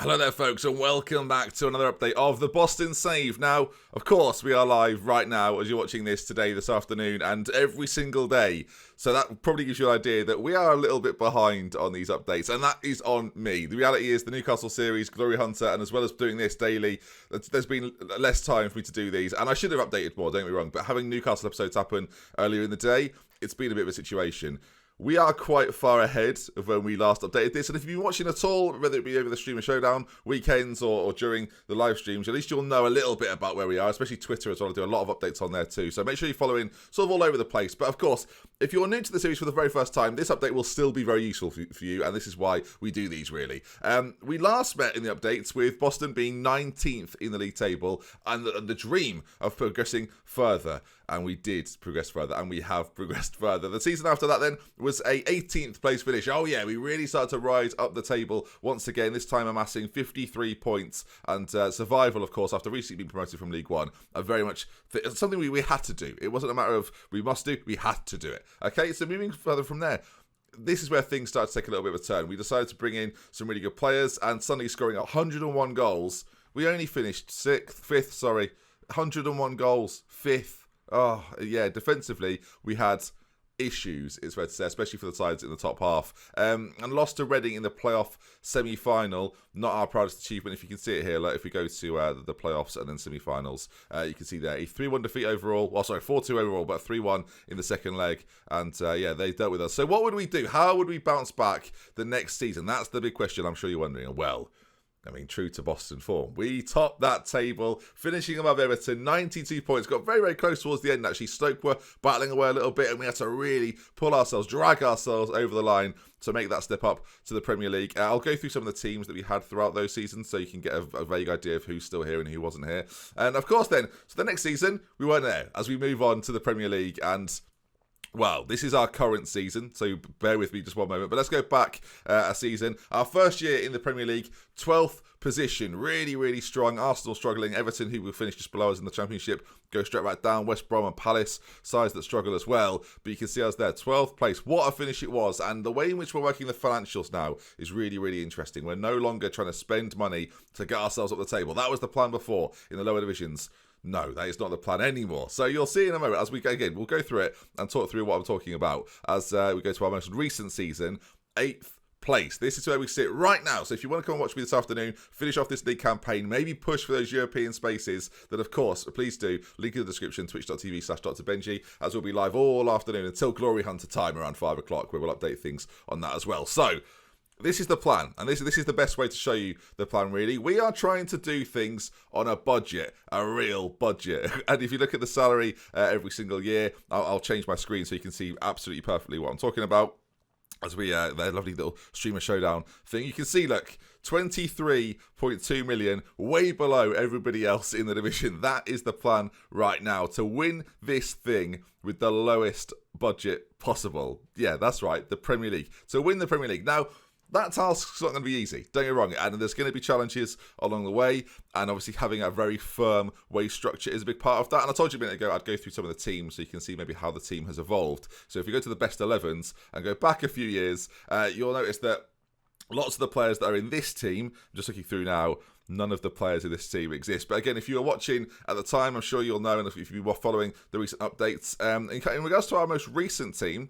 Hello there, folks, and welcome back to another update of the Boston Save. Now, of course, we are live right now as you're watching this today, this afternoon, and every single day. So that probably gives you an idea that we are a little bit behind on these updates, and that is on me. The reality is the Newcastle series, Glory Hunter, and as well as doing this daily, there's been less time for me to do these, and I should have updated more, don't get me wrong, but having Newcastle episodes happen earlier in the day, it's been a bit of a situation. We are quite far ahead of when we last updated this, and if you've been watching at all, whether it be over the Streamer Showdown weekends or during the live streams, at least you'll know a little bit about where we are, especially Twitter as well. I do a lot of updates on there too, so make sure you're following sort of all over the place. But of course, if you're new to the series for the very first time, this update will still be very useful for you, and this is why we do these, really. We last met in the updates with Boston being 19th in the league table, and the dream of progressing further. And we did progress further, and we have progressed further. The season after that then was a 18th place finish. Oh yeah, we really started to rise up the table once again, this time amassing 53 points. And survival, of course, after recently being promoted from League One, are very much something we had to do. It wasn't a matter of we must do, we had to do it. Okay, so moving further from there, this is where things started to take a little bit of a turn. We decided to bring in some really good players, and suddenly scoring 101 goals. We only finished 101 goals, 5th. Oh, yeah, defensively, we had issues, it's fair to say, especially for the sides in the top half. And lost to Reading in the playoff semi-final. Not our proudest achievement, if you can see it here. Like if we go to the playoffs and then semi-finals, you can see there a 3-1 defeat overall. Well, sorry, 4-2 overall, but 3-1 in the second leg. And yeah, they dealt with us. So what would we do? How would we bounce back the next season? That's the big question I'm sure you're wondering. Well, I mean, true to Boston form, we topped that table, finishing above Everton, 92 points. Got very, very close towards the end, actually. Stoke were battling away a little bit, and we had to really drag ourselves over the line to make that step up to the Premier League. I'll go through some of the teams that we had throughout those seasons so you can get a vague idea of who's still here and who wasn't here. And of course then, so the next season, we weren't there as we move on to the Premier League. And well, this is our current season, so bear with me just one moment. But let's go back a season. Our first year in the Premier League, 12th position. Really, really strong. Arsenal struggling. Everton, who will finish just below us in the Championship, go straight back down. West Brom and Palace, sides that struggle as well. But you can see us there, 12th place. What a finish it was. And the way in which we're working the financials now is really, really interesting. We're no longer trying to spend money to get ourselves up the table. That was the plan before in the lower divisions. No, that is not the plan anymore. So you'll see in a moment as we go again. We'll go through it and talk through what I'm talking about as we go to our most recent season, 8th place. This is where we sit right now. So if you want to come and watch me this afternoon, finish off this league campaign, maybe push for those European spaces, then of course, please do. Link in the description, twitch.tv/DoctorBenjy, as we'll be live all afternoon until Glory Hunter time around 5 o'clock, where we'll update things on that as well. So this is the plan, and this is the best way to show you the plan, really. We are trying to do things on a budget, a real budget. And if you look at the salary every single year, I'll change my screen so you can see absolutely perfectly what I'm talking about. As we, their lovely little Streamer Showdown thing. You can see, look, 23.2 million, way below everybody else in the division. That is the plan right now, to win this thing with the lowest budget possible. Yeah, that's right, the Premier League. To win the Premier League. Now, that task's not going to be easy, don't get me wrong, and there's going to be challenges along the way, and obviously having a very firm wage structure is a big part of that. And I told you a minute ago I'd go through some of the teams so you can see maybe how the team has evolved. So if you go to the best 11s and go back a few years, you'll notice that lots of the players that are in this team, I'm just looking through now, none of the players in this team exist. But again, if you were watching at the time, I'm sure you'll know, and if you were following the recent updates, in regards to our most recent team,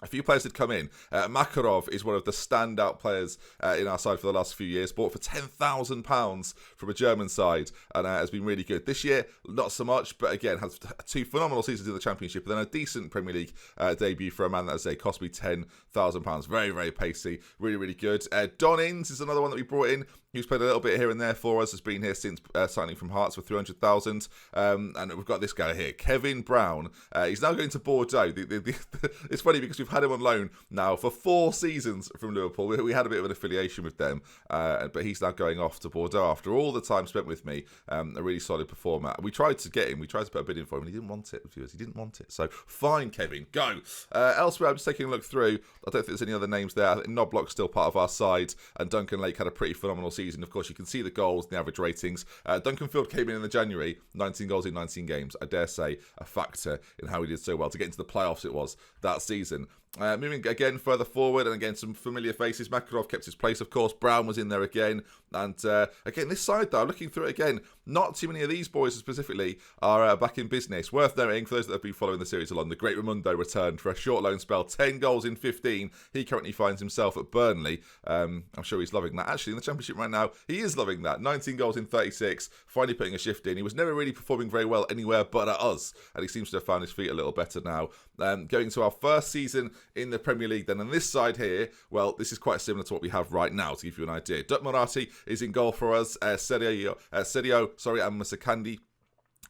a few players had come in. Makarov is one of the standout players in our side for the last few years. Bought for £10,000 from a German side and has been really good. This year, not so much, but again, has 2 phenomenal seasons in the Championship and then a decent Premier League debut for a man that, as I say, cost me £10,000. Very, very pacey. Really, really good. Don Inns is another one that we brought in. He's played a little bit here and there for us. Has been here since signing from Hearts for 300,000. And we've got this guy here, Kevin Brown. He's now going to Bordeaux. It's funny because we've had him on loan now for 4 seasons from Liverpool. We had a bit of an affiliation with them, but he's now going off to Bordeaux after all the time spent with me. A really solid performer. We tried to get him. We tried to put a bid in for him, and he didn't want it. Viewers, he didn't want it. So fine, Kevin, go. Elsewhere, I'm just taking a look through. I don't think there's any other names there. I think Knobloch's still part of our side, and Duncan Lake had a pretty phenomenal season. Of course, you can see the goals and the average ratings. Duncan Field came in the January, 19 goals in 19 games. I dare say a factor in how he did so well to get into the playoffs it was that season. Moving again further forward, and again some familiar faces. Makarov kept his place, of course. Brown was in there again. And again, this side though, looking through it again, not too many of these boys specifically are back in business. Worth noting, for those that have been following the series along, the great Raimundo returned for a short loan spell, 10 goals in 15. He currently finds himself at Burnley. I'm sure he's loving that. Actually, in the Championship right now, he is loving that. 19 goals in 36, finally putting a shift in. He was never really performing very well anywhere but at us, and he seems to have found his feet a little better now. Going to our first season in the Premier League then, and this side here, well, this is quite similar to what we have right now, to give you an idea. Dutt Morati is in goal for us. Serio, and Musakandi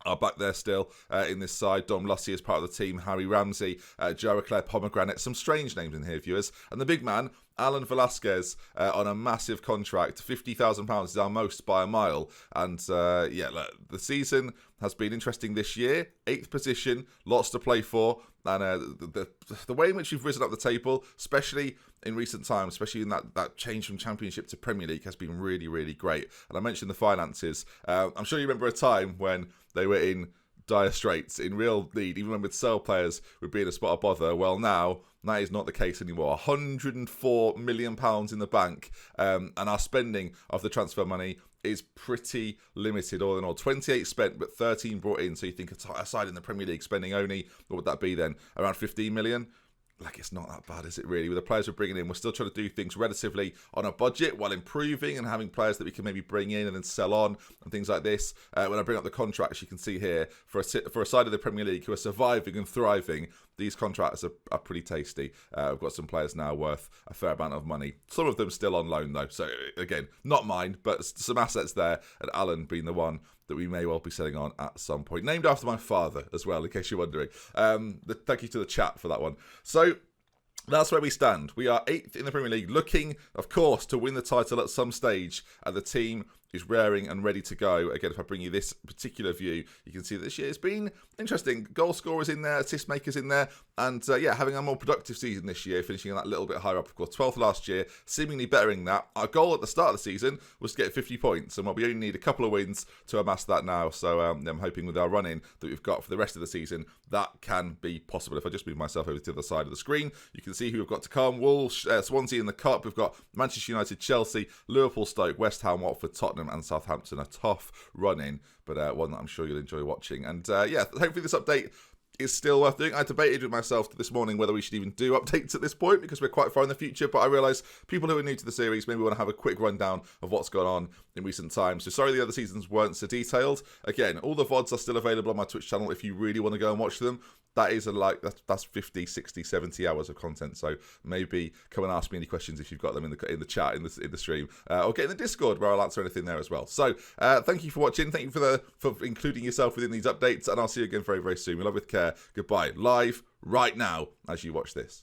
are back there still in this side. Dom Lussi is part of the team. Harry Ramsey, Joe Leclerc, Pomegranate. Some strange names in here, viewers. And the big man, Alan Velasquez, on a massive contract. £50,000 is our most by a mile. And look, the season has been interesting this year. 8th position, lots to play for. And the way in which we've risen up the table, especially in recent times, especially in that change from Championship to Premier League, has been really, really great. And I mentioned the finances. I'm sure you remember a time when they were in dire straits, in real need, even when we'd sell players would be in a spot of bother. Well, now that is not the case anymore. £104 million in the bank, and our spending of the transfer money is pretty limited all in all. 28 spent, but 13 brought in. So you think aside in the Premier League, spending only, what would that be then? Around 15 million? Like, it's not that bad, is it really? With the players we're bringing in, we're still trying to do things relatively on a budget while improving and having players that we can maybe bring in and then sell on and things like this. When I bring up the contracts, you can see here, for a side of the Premier League who are surviving and thriving, these contracts are pretty tasty. I've got some players now worth a fair amount of money. Some of them still on loan, though. So, again, not mine, but some assets there, and Alan being the one that we may well be selling on at some point. Named after my father as well, in case you're wondering. Thank you to the chat for that one. So that's where we stand. We are 8th in the Premier League, looking, of course, to win the title at some stage, and the team is raring and ready to go. Again, if I bring you this particular view, you can see that this year has been interesting. Goal scorers in there, assist makers in there, and having a more productive season this year, finishing that little bit higher up. Of course, 12th last year, seemingly bettering that. Our goal at the start of the season was to get 50 points, and we only need a couple of wins to amass that now. So I'm hoping with our run-in that we've got for the rest of the season, that can be possible. If I just move myself over to the other side of the screen, you can see who we've got to come. Wolves, Swansea in the Cup. We've got Manchester United, Chelsea, Liverpool, Stoke, West Ham, Watford, Tottenham and Southampton. A tough run-in, but one that I'm sure you'll enjoy watching. And hopefully this update is still worth doing. I debated with myself this morning whether we should even do updates at this point, because we're quite far in the future, but I realise people who are new to the series maybe want to have a quick rundown of what's gone on in recent times. So sorry the other seasons weren't so detailed. Again, all the VODs are still available on my Twitch channel if you really want to go and watch them. That is that's 50, 60, 70 hours of content. So maybe come and ask me any questions if you've got them in the chat, in the stream, or get in the Discord where I'll answer anything there as well. So thank you for watching. Thank you for including yourself within these updates, and I'll see you again very, very soon. We love with care. Goodbye. Live right now as you watch this.